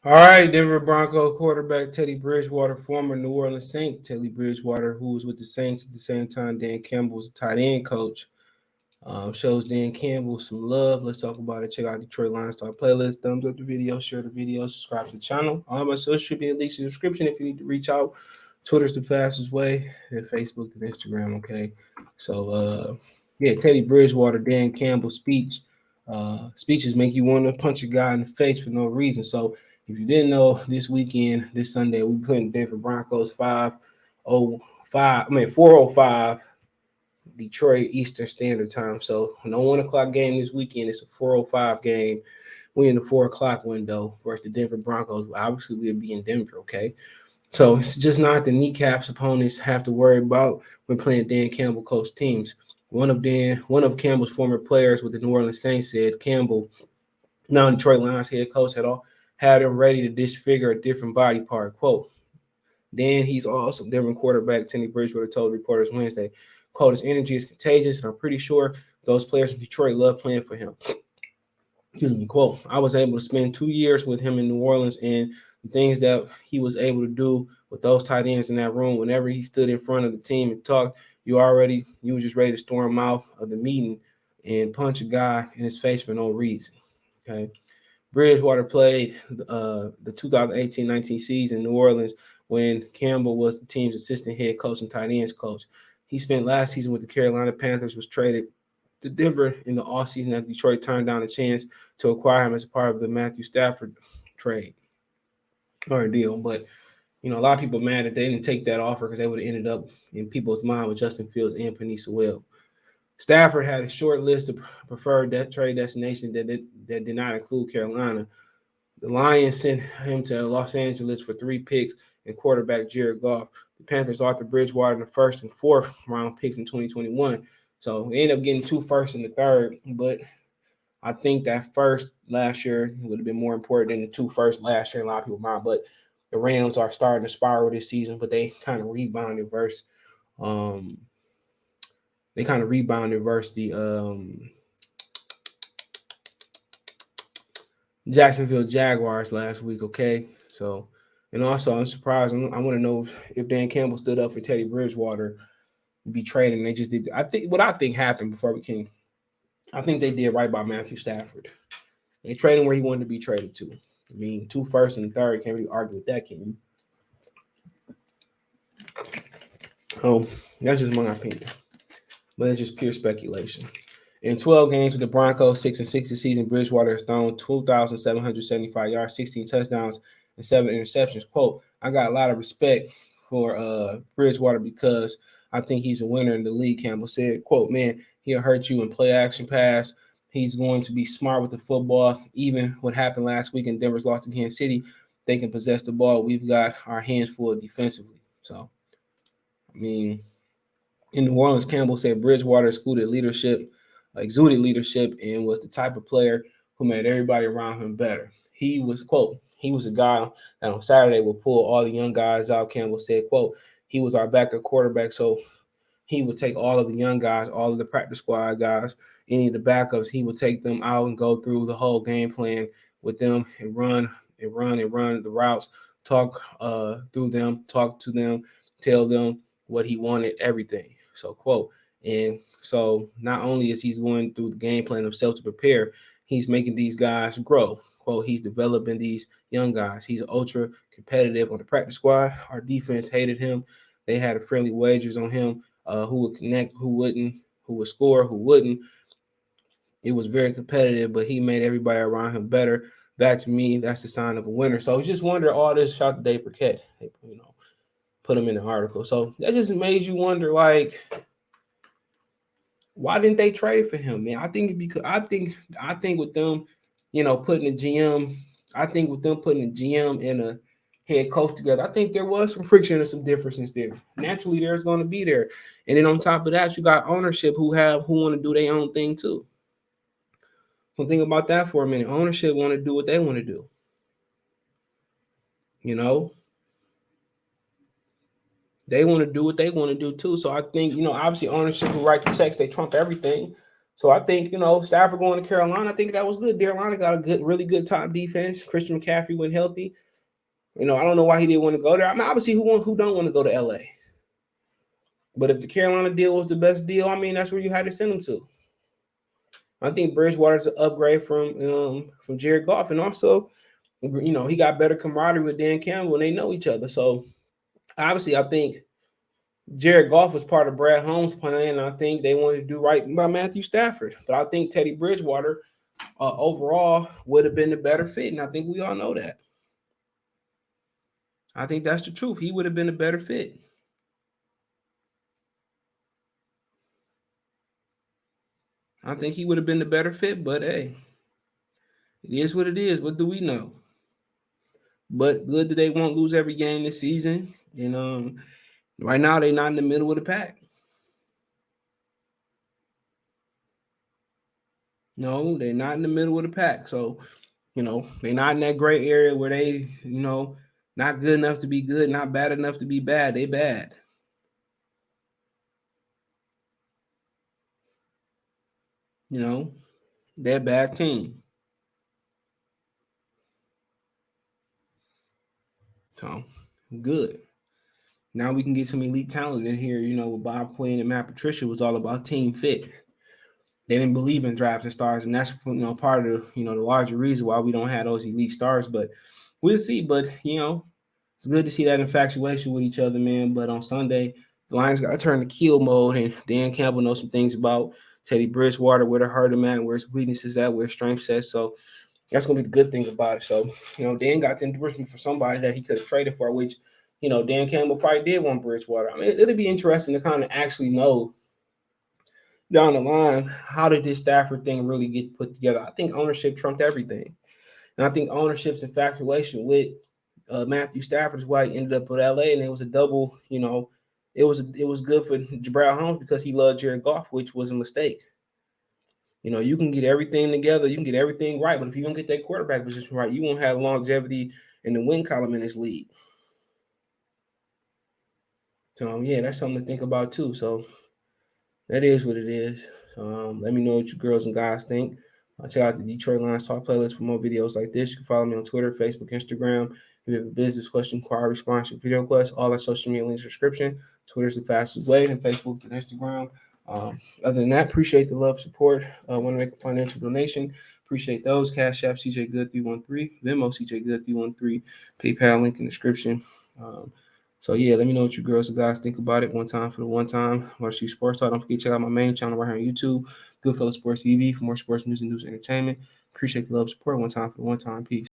All right, Denver Bronco quarterback Teddy Bridgewater, former New Orleans Saint Teddy Bridgewater, who was with the Saints at the same time Dan Campbell was tight end coach, shows Dan Campbell some love. Let's talk about it. Check out Detroit Lions Star playlist. Thumbs up the video, share the video, subscribe to the channel. All my social should be in the description if you need to reach out. Twitter's the fastest way, and Facebook and Instagram. Okay, so yeah, Teddy Bridgewater, Dan Campbell speech. Speeches make you want to punch a guy in the face for no reason. So if you didn't know, this weekend, this Sunday, we putting Denver Broncos 4:05 Detroit Eastern Standard Time. So no 1 o'clock game this weekend. It's a 4:05 game. We in the 4 o'clock window versus the Denver Broncos. Obviously, we'll be in Denver, okay? So it's just not the kneecaps opponents have to worry about when playing Dan Campbell coach teams. One of Campbell's former players with the New Orleans Saints said Campbell, now Detroit Lions head coach, had him ready to disfigure a different body part. Quote, then he's awesome. Denver quarterback Teddy Bridgewater told reporters Wednesday, quote, his energy is contagious, and I'm pretty sure those players in Detroit love playing for him. Excuse me, quote, I was able to spend 2 years with him in New Orleans, and the things that he was able to do with those tight ends in that room, whenever he stood in front of the team and talked, you were just ready to storm out of the meeting and punch a guy in his face for no reason. Okay. Bridgewater played the 2018-19 season in New Orleans when Campbell was the team's assistant head coach and tight ends coach. He spent last season with the Carolina Panthers, was traded to Denver in the offseason after Detroit turned down a chance to acquire him as part of the Matthew Stafford trade or deal. But, a lot of people mad that they didn't take that offer because they would have ended up in people's mind with Justin Fields and Penny Sewell. Stafford had a short list of preferred trade destinations that did not include Carolina. The Lions sent him to Los Angeles for 3 picks and quarterback Jared Goff. The Panthers offered Bridgewater in the first and fourth round picks in 2021. So we ended up getting 2 firsts and the third. But I think that first last year would have been more important than the 2 firsts last year in a lot of people's mind. But the Rams are starting to spiral this season, but they kind of rebounded versus the Jacksonville Jaguars last week, okay? So, and also I'm surprised. I want to know if Dan Campbell stood up for Teddy Bridgewater to be traded. And they just did. I think happened before we came. I think they did right by Matthew Stafford. They traded him where he wanted to be traded to. I mean, 2 firsts and third. Can't really argue with that, can you? That's just my opinion, but it's just pure speculation. In 12 games with the Broncos, 6-6 this season, Bridgewater has thrown 2,775 yards, 16 touchdowns, and 7 interceptions. Quote, I got a lot of respect for Bridgewater because I think he's a winner in the league, Campbell said. Quote, man, he'll hurt you in play action pass. He's going to be smart with the football. Even what happened last week in Denver's loss to Kansas City, they can possess the ball. We've got our hands full defensively. So, I mean, in New Orleans, Campbell said Bridgewater exuded leadership, and was the type of player who made everybody around him better. He was, quote, he was a guy that on Saturday would pull all the young guys out. Campbell said, quote, he was our backup quarterback, so he would take all of the young guys, all of the practice squad guys, any of the backups, he would take them out and go through the whole game plan with them and run the routes, talk through them, talk to them, tell them what he wanted, everything. So, quote, and so not only is he going through the game plan himself to prepare, he's making these guys grow. Quote, he's developing these young guys. He's ultra competitive on the practice squad. Our defense hated him. They had a friendly wagers on him, who would connect, who wouldn't, who would score, who wouldn't. It was very competitive, but he made everybody around him better. That's me. That's the sign of a winner. So just wonder all this. Shout to Dave Burkett, put him in the article. So that just made you wonder, like, why didn't they trade for him, man? I think with them, putting the GM, and a head coach together, I think there was some friction and some differences there. Naturally, there's going to be there. And then on top of that, you got ownership who want to do their own thing too. So think about that for a minute. Ownership want to do what they want to do. They want to do what they want to do too. So I think, obviously ownership will write the checks. They trump everything. So I think, Stafford going to Carolina, I think that was good. Carolina got a really good top defense. Christian McCaffrey went healthy. I don't know why he didn't want to go there. I mean, obviously, who don't want to go to LA? But if the Carolina deal was the best deal, I mean, that's where you had to send him to. I think Bridgewater's an upgrade from Jared Goff, and also, he got better camaraderie with Dan Campbell, and they know each other. So obviously, I think Jared Goff was part of Brad Holmes' plan, and I think they wanted to do right by Matthew Stafford. But I think Teddy Bridgewater overall would have been the better fit, and I think we all know that. I think that's the truth. He would have been a better fit. I think he would have been the better fit, but hey, it is what it is. What do we know? But good that they won't lose every game this season. And right now they're not in the middle of the pack. No, they're not in the middle of the pack. So, they're not in that gray area where they, not good enough to be good, not bad enough to be bad. They bad. They're a bad team. So good. Now we can get some elite talent in here. With Bob Quinn and Matt Patricia was all about team fit. They didn't believe in drafting stars, and that's part of the larger reason why we don't have those elite stars. But we'll see. But it's good to see that infatuation with each other, man. But on Sunday, the Lions got to turn to kill mode, and Dan Campbell knows some things about Teddy Bridgewater, where to hurt him at, where his weaknesses at, where his strengths at. So that's gonna be the good thing about it. So Dan got the endorsement for somebody that he could have traded for, which Dan Campbell probably did want Bridgewater. I mean, it'll be interesting to kind of actually know down the line how did this Stafford thing really get put together. I think ownership trumped everything, and I think ownership's infatuation with Matthew Stafford is why he ended up with LA, and it was a double. It was good for Jabral Holmes because he loved Jared Goff, which was a mistake. You can get everything together, you can get everything right, but if you don't get that quarterback position right, you won't have longevity in the win column in this league. So yeah, that's something to think about too. So that is what it is. Let me know what you girls and guys think. Check out the Detroit Lions Talk playlist for more videos like this. You can follow me on Twitter, Facebook, Instagram. If you have a business question, inquiry, sponsorship, video request, all our social media links in the description. Twitter's the fastest way, and Facebook and Instagram. Other than that, appreciate the love, support. Want to make a financial donation? Appreciate those. Cash App CJ Good 313, Venmo CJ Good 313, PayPal link in the description. So yeah, let me know what you girls and guys think about it. One time for the one time. Varsity Sports Talk. Don't forget to check out my main channel right here on YouTube, Goodfellas Sports TV, for more sports news and entertainment. Appreciate the love, support. One time for the one time. Peace.